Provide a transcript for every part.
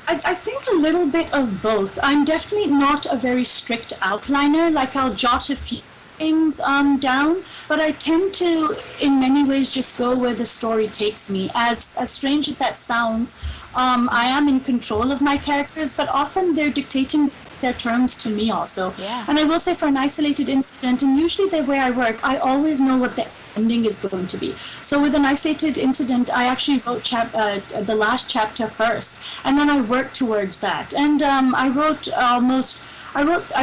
I think a little bit of both. I'm definitely not a very strict outliner. Like I'll jot a few things down, but I tend to, in many ways, just go where the story takes me. As strange as that sounds, I am in control of my characters, but often they're dictating their terms to me also. Yeah. And I will say for an isolated incident, and usually the way I work, I always know what the ending is going to be. So with an isolated incident, I actually wrote the last chapter first, and then I worked towards that. And I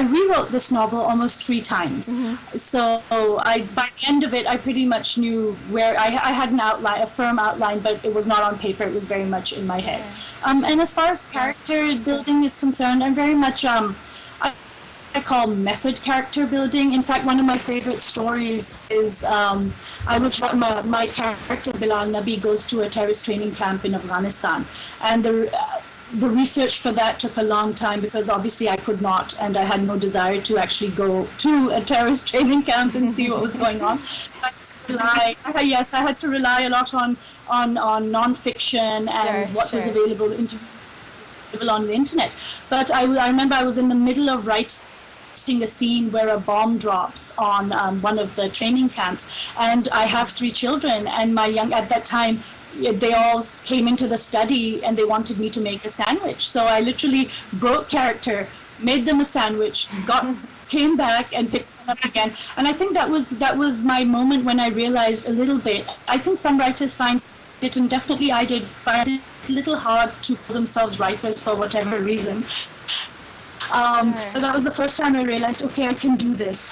rewrote this novel almost 3 times. So by the end of it, I pretty much knew where I had an outline, a firm outline, but it was not on paper. It was very much in my head. And as far as character building is concerned, I'm very much I call method character building. In fact, one of my favorite stories is my character Bilal Nabi goes to a terrorist training camp in Afghanistan, and the research for that took a long time because obviously I could not, and I had no desire to actually go to a terrorist training camp and see what was going on. I had to rely a lot on non-fiction and what was available on the internet. But I remember I was in the middle of writing a scene where a bomb drops on one of the training camps, and I have 3 children, and at that time, they all came into the study and they wanted me to make a sandwich. So I literally broke character, made them a sandwich, came back and picked them up again. And I think that was my moment when I realized a little bit. I think some writers find it, and definitely I did find it a little hard to call themselves writers for whatever reason. But that was the first time I realized, okay, I can do this.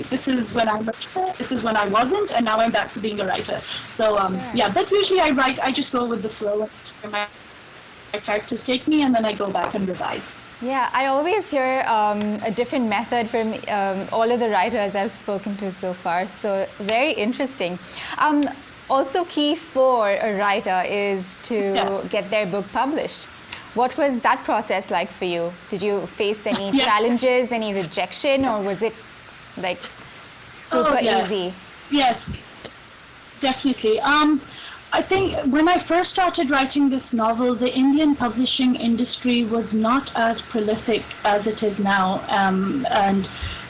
This is when I'm a writer, this is when I wasn't, and now I'm back to being a writer. So, but usually I just go with the flow and where my characters take me, and then I go back and revise. Yeah, I always hear a different method from all of the writers I've spoken to so far, so very interesting. Also key for a writer is to get their book published. What was that process like for you? Did you face any challenges, any rejection, or was it like super easy? Yes, definitely. I think when I first started writing this novel, the Indian publishing industry was not as prolific as it is now,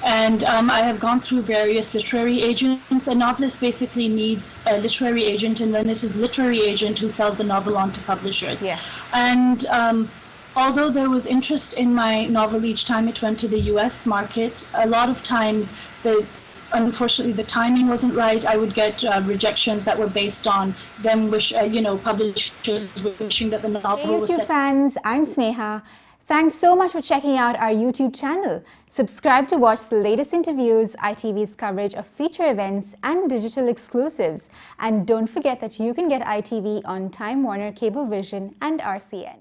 and I have gone through various literary agents. A novelist basically needs a literary agent, and then it's a literary agent who sells the novel on to publishers. Yeah. And although there was interest in my novel each time it went to the US market, a lot of times unfortunately the timing wasn't right. I would get rejections that were based on them publishers wishing that the novel was Hey YouTube fans, I'm Sneha. Thanks so much for checking out our YouTube channel. Subscribe to watch the latest interviews, ITV's coverage of feature events and digital exclusives. And don't forget that you can get ITV on Time Warner Cablevision and RCN.